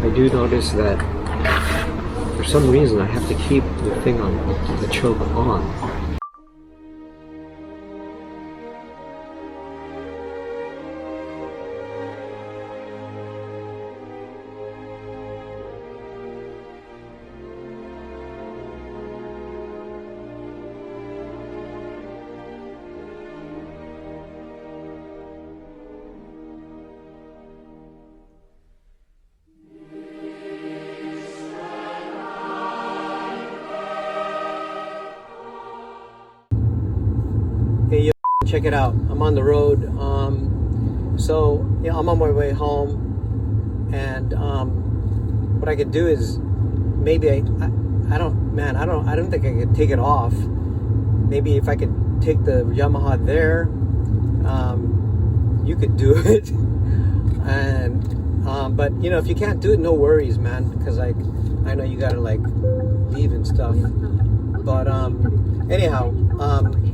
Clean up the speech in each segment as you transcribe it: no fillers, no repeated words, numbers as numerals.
I do notice that for some reason I have to keep the thing on, the choke on. Hey, yo, check it out. I'm on the road. So yeah, I'm on my way home, and what I could do is maybe I don't think I could take it off. Maybe if I could take the Yamaha there, you could do it. And but you know, if you can't do it, no worries, man, because I know you gotta like leave and stuff. But anyhow,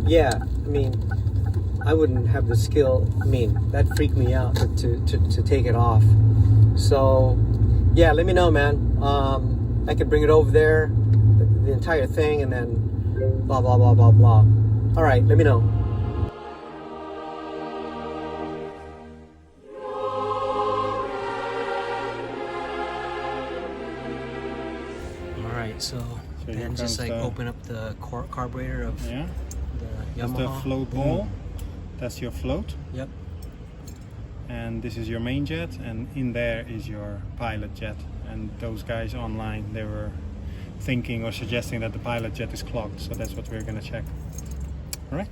yeah. I mean, I wouldn't have the skill. I mean, that freaked me out to take it off. So, yeah, let me know, man. I could bring it over there, the entire thing, and then blah, blah, blah, blah, blah. All right, let me know. All right, so then just like open up the carburetor of the Yamaha. That's the float ball. That's your float. Yep. And this is your main jet, and in there is your pilot jet. And those guys online, they were thinking or suggesting that the pilot jet is clogged, so that's what we're gonna check. All right.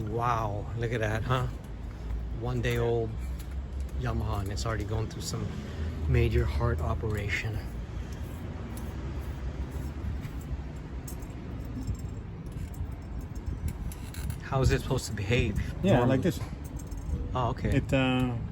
Wow, look at that, huh? 1 day old Yamaha, and it's already going through some major heart operation. How is it supposed to behave? Yeah, normally? like this. Oh, okay. It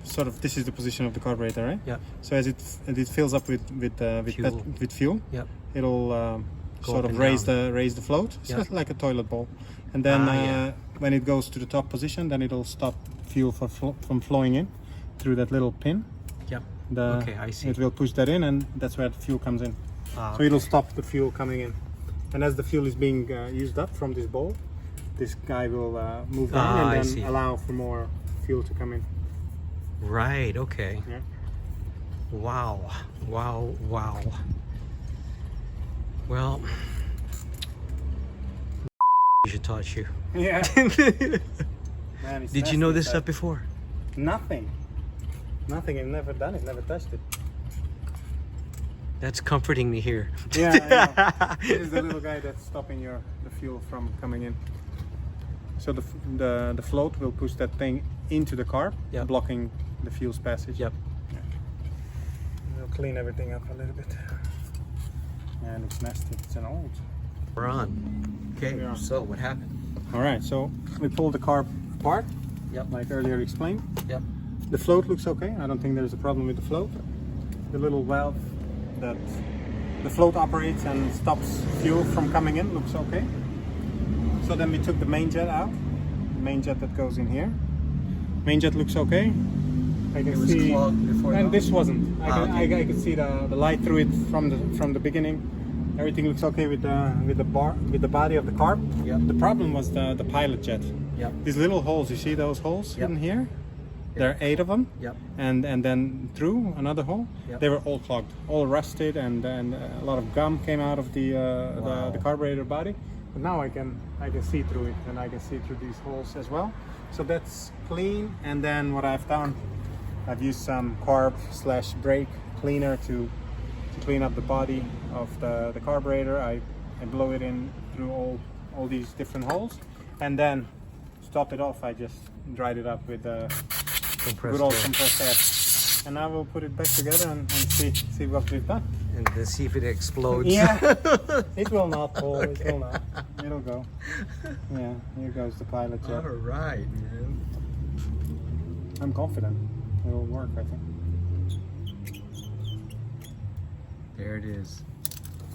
sort of, this is the position of the carburetor, right? Yeah. So as it fills up with fuel, Yep. it'll sort of raise the float. It's just like a toilet bowl, and then when it goes to the top position, then it'll stop fuel from flowing in through that little pin. Yep. Okay, I see. It will push that in, and that's where the fuel comes in. So it'll stop the fuel coming in, and as the fuel is being used up from this bowl, this guy will move down and then allow for more fuel to come in. Right, okay. Yeah. Wow. Wow, wow. Well, should taught you. Yeah. Man, Did you know this stuff before? Nothing. I've never done it, never touched it. That's comforting to hear. Yeah, I know. This is the little guy that's stopping the fuel from coming in. So the float will push that thing into the carb, blocking the fuel's passage. Yep. Yeah. We'll clean everything up a little bit. Yeah, it looks nasty. It's an old. We're on. Okay, so what happened? All right, so we pulled the carb apart. Yep. Like earlier explained. Yep. The float looks okay. I don't think there's a problem with the float. The little valve that the float operates and stops fuel from coming in looks okay. So then we took the main jet out, the main jet that goes in here. Main jet looks okay. I can see, clogged before, and though? this wasn't. I can see the light through it from the beginning. Everything looks okay with the body of the carb. Yep. The problem was the pilot jet. Yep. These little holes, you see those holes in here? There are 8 of them. Yep. And then through another hole, they were all clogged, all rusted, and a lot of gum came out of the carburetor body. But now I can see through it, and I can see through these holes as well. So that's clean. And then what I've done, I've used some carb/brake cleaner to clean up the body of the carburetor. I blow it in through all these different holes, and then to top it off, I just dried it up with good old compressed air. And now we'll put it back together and see what we've done. And then see if it explodes. Yeah, it will not, Paul. It will not. It'll go. Yeah, here goes the pilot jet. All right, man. I'm confident it will work, I think. There it is.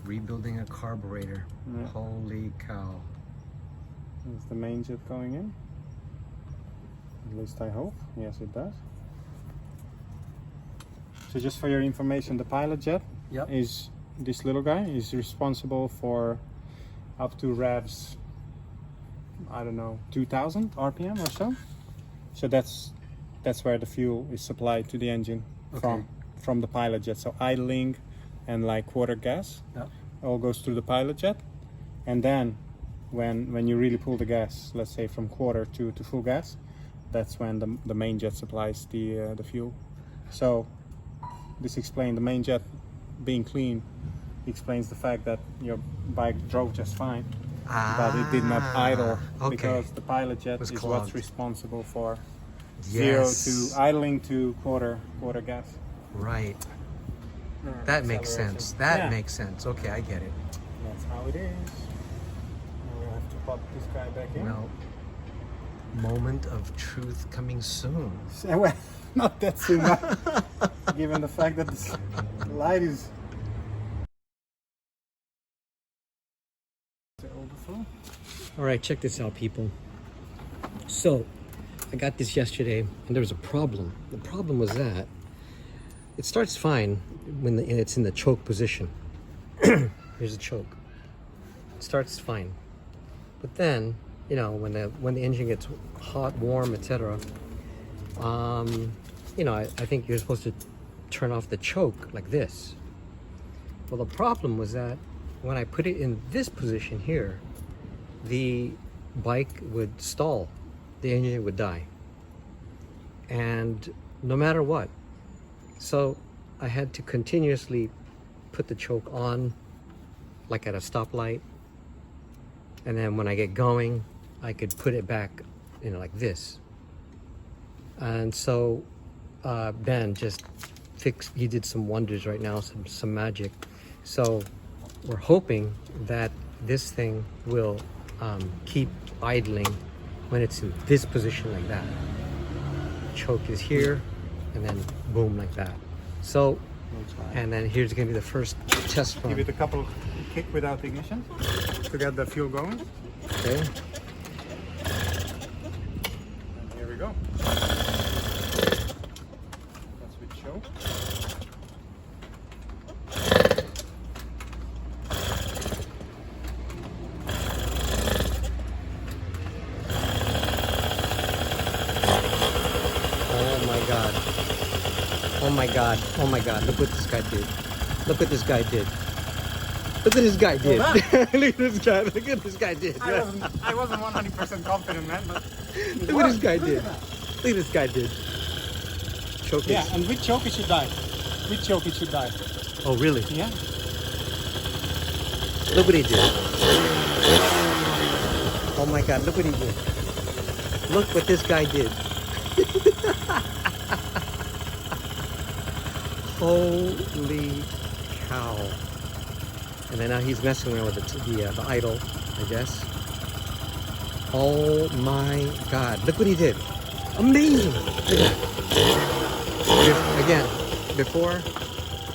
Rebuilding a carburetor. Yeah. Holy cow. Is the main jet going in? At least I hope. Yes, it does. So just for your information, the pilot jet Yep. is this little guy. Is responsible for up to revs, I don't know, 2000 RPM or so. So that's where the fuel is supplied to the engine from the pilot jet. So idling and like quarter gas all goes through the pilot jet, and then when you really pull the gas, let's say from quarter to full gas, that's when the main jet supplies the fuel. So this explains the main jet being clean, explains the fact that your bike drove just fine, but it did not idle because the pilot jet is clogged. what's responsible for zero to idling to quarter gas. Right. That makes Acceleration. sense. That Yeah. makes sense. Okay, I get it. That's how it is. Now we'll have to pop this guy back in. Well, moment of truth coming soon. Well, not that soon, given the fact that the light is overflow. All right, check this out, people. So, I got this yesterday, and there was a problem. The problem was that it starts fine when it's in the choke position. Here's the choke. It starts fine, but then when the engine gets hot, warm, etc. I think you're supposed to turn off the choke like this. Well, the problem was that when I put it in this position here, the bike would stall, the engine would die, and no matter what. So I had to continuously put the choke on, like at a stoplight, and then when I get going, I could put it back, like this. And so Ben just he did some wonders right now, some magic. So we're hoping that this thing will keep idling when it's in this position like that. Choke is here, and then boom, like that. So, and then here's gonna be the first test run. Give it a couple kick without ignition to get the fuel going. Okay. And here we go. That's with choke. Oh my God. Oh my God. Look what this guy did. Look what this guy did. Look what this guy did. Look at this guy. Look at this guy did. I wasn't 100% confident, man, but Look what this guy did. Look what this guy did. Choke yeah, it. and with choke it should die. With choke it should die. Oh, really? Yeah. Look what he did. Oh my God. Look what he did. Look what this guy did. Holy cow. And then now he's messing around with the idle, I guess. Oh my God. Look what he did. Amazing. Look at that. Again, before,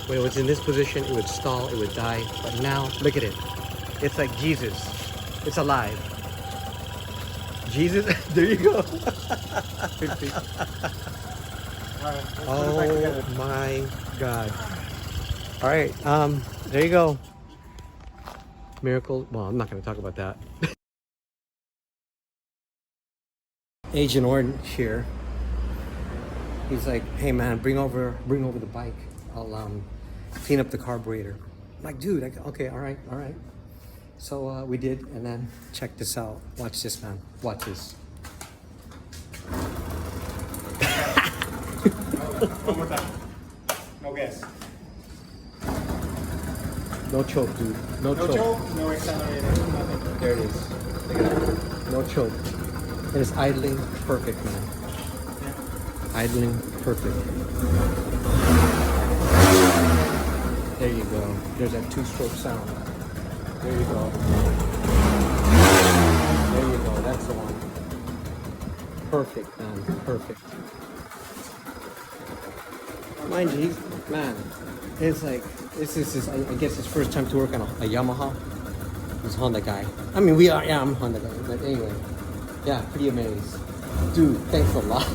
when it was in this position, it would stall, it would die. But now, look at it. It's like Jesus. It's alive. Jesus, there you go. Oh my God. All right, there you go. Miracle, well, I'm not gonna talk about that. Agent Orange here. He's like, hey man, bring over the bike. I'll clean up the carburetor. I'm like, dude, okay, all right. So we did, and then check this out. Watch this, man. Watch this. One more time. No gas. No choke, dude. No choke. No accelerator, nothing. There it is. Look at that. No choke. And it's idling perfect, man. Yeah. Idling perfect. There you go. There's that two-stroke sound. There you go. There you go. That's the one. Perfect, man. Perfect. Mind you, man, it's like, this is I guess his first time to work on a Yamaha. He's a Honda guy. I mean, I'm a Honda guy, but anyway. Yeah, pretty amazed. Dude, thanks a lot.